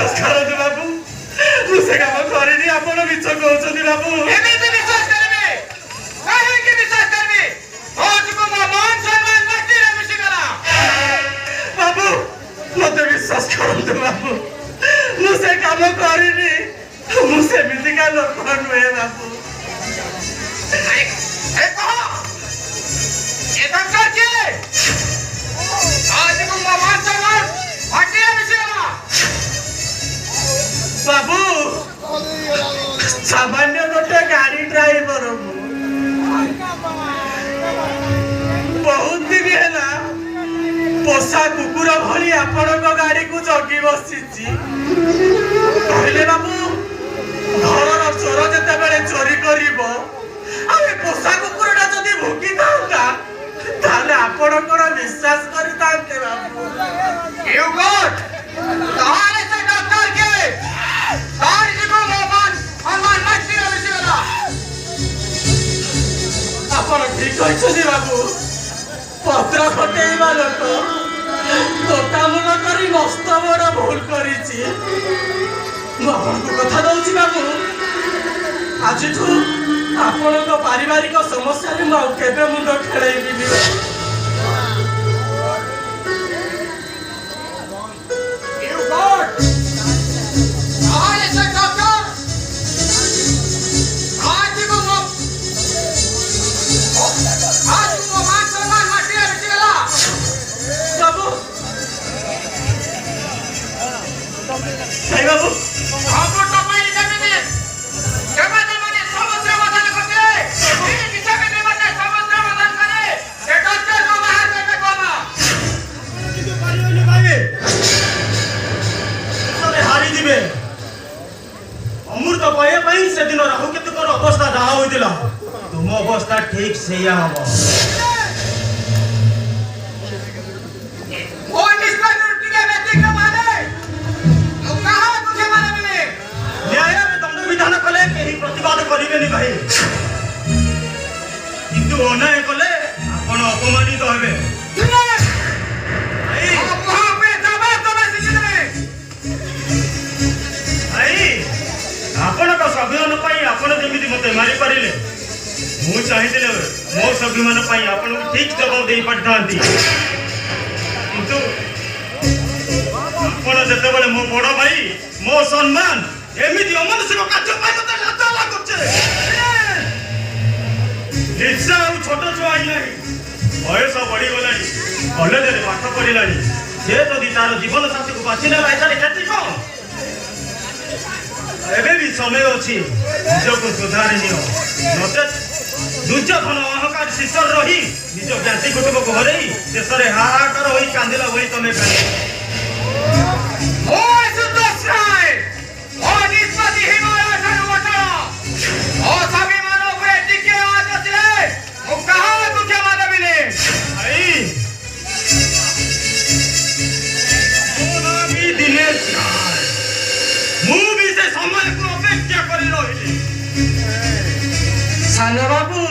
विश्वास करते बाबू मुझे काम करेनी आपण मिछ कहउछनी बाबू एमिति विश्वास करबे काहे के विश्वास करबे आज को मान सम्मान माटी रे मिसी गला बाबू मते विश्वास करते बाबू मुझे काम करेनी मुझे मिति का लोक नुहे बाबू ए कहो ये धमका के आज को मान सम्मान माटी रे मिसी गला बाबू सामान्य गोटे गाड़ी ड्राइवर बहुत दिन है पोषा कुकुर भली आपण गाड़ी को जगी बसी कहले बाबू घर चोर जिते बड़े चोरी कर पोषा कुकुरटा जदि भुकी था आपण विश्वास करते बाबू You got तारे से डॉक्टर के तारे जी को मान सम्मान माटी रे मिसी गला आपण ठीक कहछनी बाबू पत्र फटेइबा लोक तोता मन करी मस्त बड़ भूल करिछि आपनको कथा दउछि बाबू आज आपनको पारिवारिक समस्या रे मौ केबे मुंड खेळैबि You got तारे से डॉक्टर आज को मान सम्मान माटी रे मिसी गला बाबू बाबू आपको तो कोई नहीं केबे माने समस्या समाधान करते ये किसा के नहीं माने समस्या समाधान करे ये डॉक्टर को बाहर करने को ना कितो पारिबनि भाई तबे हारी दिबे अमृत पाए पई से दिन राहु केतु कर अवस्था जहा होइतिला तुम अवस्था ठीक सेया हबो वो निष्पक्ष के व्यतिक्रम माने तो कहां तुझे माने मिले न्याय में दंड विधान कले केही प्रतिवाद करिबेनी भाई किंतु अन्याय कले आपण अपमानित हेबे भाई आप वहां पे दबा दबा सिखित में भाई आपण का स्वाभिमान पाई आपण जेमिति मते मारी परिले मु चाहिदिले मो स्वाभिमान पाई आपण ठीक जवाब देई पड़तांती किंतु आपण जते बेले मो बड़ भाई मो सम्मान एमिति अमनुष्य कार्य पाई मते लाज लागुचे निश्चय छोट छुआ आई नहीं बयस बढ़ी गलानी कॉलेज रे पाठ पढ़िलानी जे जदि तार जीवन साथी को बाछि नेला एटारे केति को एबे भी समय अछि निजको सुधारि नियो नते दुर्योधन अहंकार शिष्य रही निज ज्ञाति कुटुंब को हरई देशरे हाहाकार होई कांदिला होई तमे कांदी ओ सुदर्शन ओ निष्पत्ति हिमालय ठानु वचन ओ सभी मानव पे टिके आज असले ओ कहां तुझे माने मिले आई सोना भी दिनेश मु भी से समय को अपेक्षा करि रहिली सानो बाबू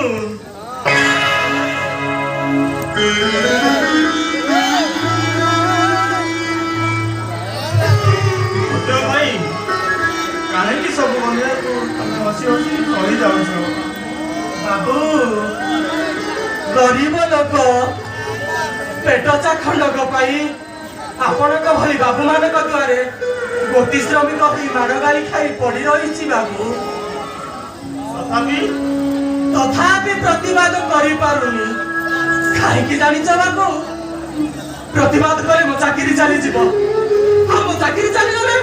तो भाई काहे की सब बनिया तू तमे हसी हसी सही जाउ छ बाबू गरीब लोक पेट चाखंडक पाई आपणक भली बाबू मानक द्वारे गोटी श्रमिक ही माड़ गाड़ी खाई पड़ी रही बाबू तथापि प्रतिवाद करि पारुनी काहे जानिछ बाबू प्रतिवाद करे मो चाकरी चली जीवो मो चाकरी चली गले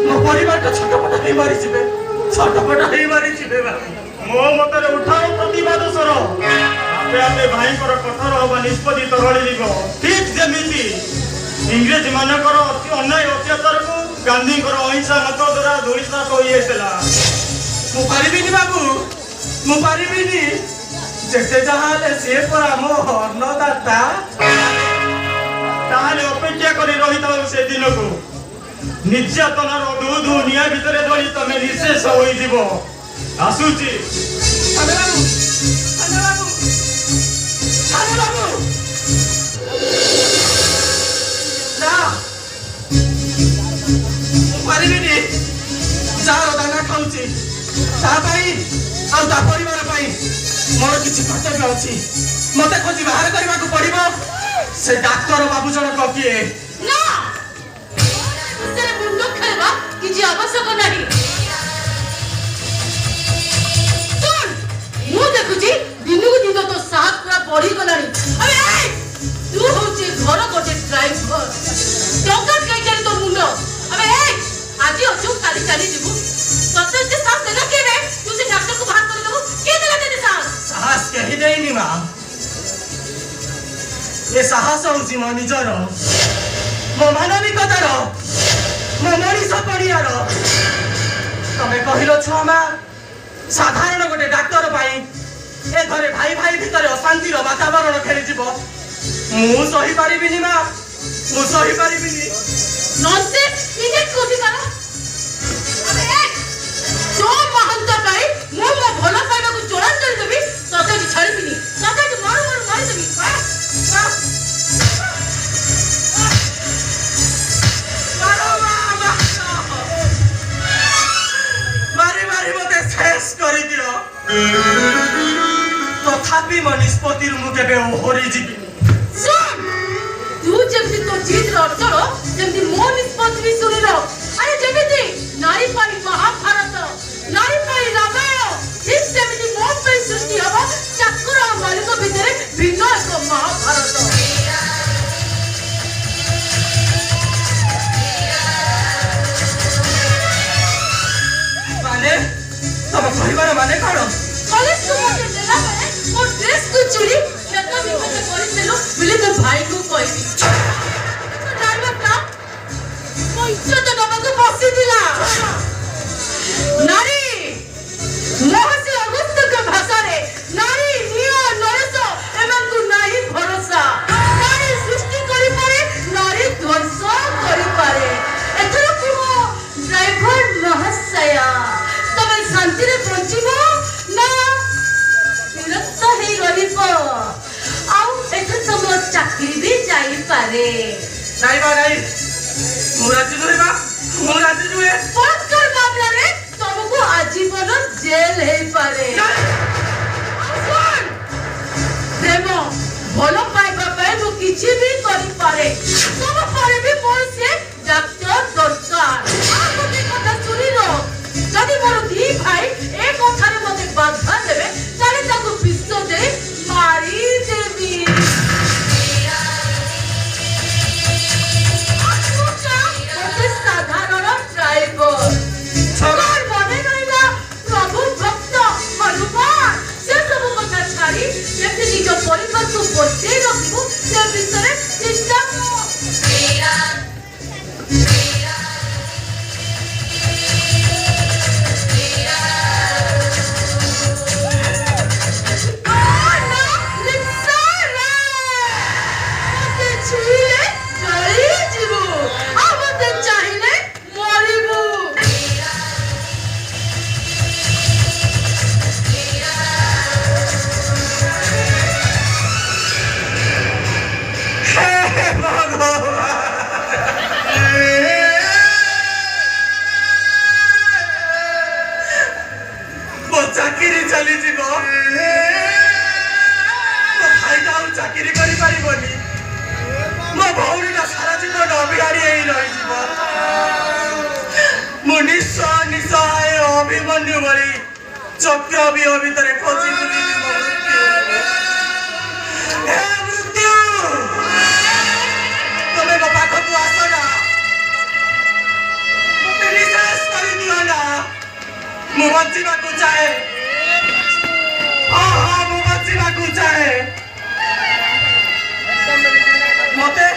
मो परिवार का छटपट हे मारी जीवे बाबू मो मतरे उठाओ प्रतिवाद सर आपे आपे भाई कर कठोर होबा निष्पत्ति तरळी लिबो ठीक जेमिति इंग्रेज मानकर अति अन्याय अत्याचार को गांधी कर अहिंसा मत द्वारा धूलिसा होई हेतला मु पारिबिनी बाबू मु पारिबिनी जेते जहाले से पर मो अन्नदाता ताले अपेक्षा करी रहिता से दिन को निर्यातनार दूध निया भितरे जड़ी तमे निशेष होई जीवो आसुची अरे बाबू ता परिवार पाई मोर किछि कर्तव्य अछि मते खोजी बाहर करबा को पड़िबो से डाक्टर बाबू जन को किए ना तेरे मुंडो खेलबा किछि आवश्यक नाही सुन मु देखुची दिनु को दिन तो साथ पूरा बढ़ी गलानी अबे ए तू होची घर गोटे ड्राइवर टंका कई तो मुंडो अबे ए आज अछु काली काली जीवु तते से साथ देला के रे तू से डॉक्टर को बाहर कर देबो के देला ते साहस कहि देइनी मा ए साहस होची मो निजर मो मानविकतार मो मनीष पड़ियार तमे कहिलो छुआ साधारण गोटे डाक्टर पाई ए घरे भाई भाई भितर अशांतिर वातावरण खेली जीव मु सही पारिबिनी मा मु सही पारिबिनी नॉनसेंस इजे कोथि करा अबे ए जो महंत पाई मु मो भलो पाइबा को चोरान चल देबी तते की छाड़ीबिनी तते की मारू देबी करी दियो तथापि मो निष्पत्ति मु केबे ओहरी जीवी सुन तू जेमती तो जीत रचलो जेमती मो निष्पत्ति भी सुनी रो अरे जेमती नारी पाई महाभारत नारी पाई रामायण ठीक सेमती मो पे सृष्टि हबो चक्र और मालिक भितरे भिन्न एक महाभारत माने तब परिवार माने कौन कॉलेज को मुझे देला मैंने और ड्रेस को चुरी लगा भी मुझे कॉलेज में लो बोले तो भाई को कोई भी तो ड्राइवर का वो इज्जत तो नमक को फांसी दिला नारी मोहसी अगस्त के भाषा रे नारी नियो नरस एमन को नाही भरोसा नारी सृष्टि करी पारे नारी ध्वंस करी पारे एथरो को ड्राइवर महाशया तमे शांति रे पहुंचीबो ना विरक्त हेई रहिबो आउ एथर सब चाकरी भी जाई पारे नहीं बा नहीं मुराजी जुए बलात्कार मामला रे तुमको आजीवन जेल हेई पारे सुन प्रेम भलो पाइबा पाए मु किछि भी करि पारे सब पारे भी मोर से डॉक्टर दरकार आ गोटे कथा सुनी रो जदि मोर दी भाई एक कथारे मते बाधा देबे ताले ताको विश्व दे मारी देबी मते साधारण ड्राइवर सवार मने रहिला प्रभु भक्त हनुमान से सब कथा छाड़ी जेते निज परिवार को बचे रखबो से विषय चिंता चाकरी चली जीव मो भाईटा चाकरी करी पारिबनी मो भौरीटा सारा जीवन अभिहारी हेई रही जीव मो निस्सहाय अभिमन्यु भली चक्र भी भितर खोजी बुली हे मृत्यु तमे मो पाखकु आस ना मते निश्वास करी दियो ना मु बचिबाकु चाहे मु बचिबाकु चाहे मते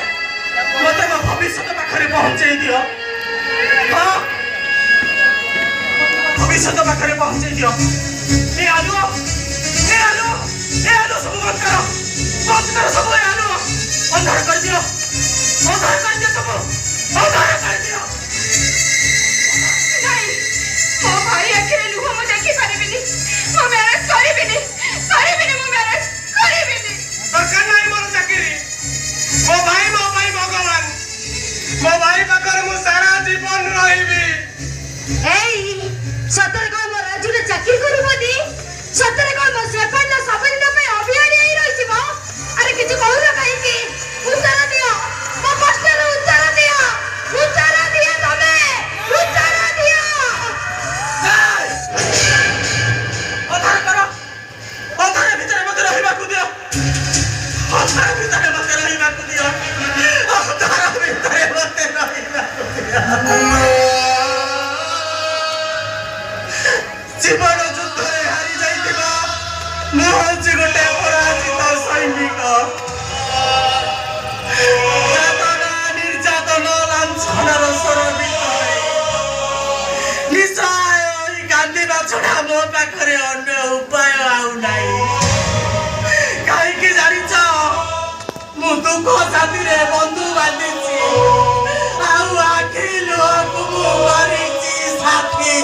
मते मो भविष्य पाखरे पहुंचई दियो भविष्य पाखरे पहुंचई दियो ए आलु सब बंद करो सब आलु अंधार कर दियो सब अंधार कर दियो ମୋ ଭାଇ ଆଖିରେ ଲୁହ ମୁଁ ଦେଖି ପାରିବିନି ମୁଁ ମ୍ୟାରେଜ କରିବିନି ମୁଁ ମ୍ୟାରେଜ କରିବିନି ଦରକାର ନାହିଁ ମୋର ଚାକିରି ମୋ ଭାଇ ମୋ ପାଇଁ ଭଗବାନ ମୋ ଭାଇ ପାଖରେ ମୁଁ ସାରା ଜୀବନ ରହିବି ଏଇ ସତରେ କଣ ମୋ ରାଜୁରେ ଚାକିରି କରିବନି ଅନ୍ଧାର ଭିତରେ ମତେ ରହିବାକୁ ଦିଅ, ଅନ୍ଧାର ଭିତରେ ମତେ ରହିବାକୁ ଦିଅ। ଜୀବନ ଯୁଦ୍ଧରେ ହାରି ଯାଇଥିବା ମୁଁ ହଉଛି ଗୋଟେ ପରାଜିତ ସୈନିକ। ଯାତନା ନିର୍ଯାତନ ଲାଞ୍ଛନାର ସ୍ୱର ଭିତରେ ନିଶ୍ଚୟ କାନ୍ଦିବା ଛଡ଼ା ମୋ ପାଖରେ ଅନ୍ୟ ଉପାୟ ଆଉ ନାହିଁ। କାହିଁକି ଜାଣିଛ, ମୁଁ ଦୁଃଖ ସାଥିରେ ବନ୍ଧୁ ବାନ୍ଧିଛି, ଆଉ ଆଖି ଲୁହକୁ ମୁଁ କରିଛି ସାଥୀ।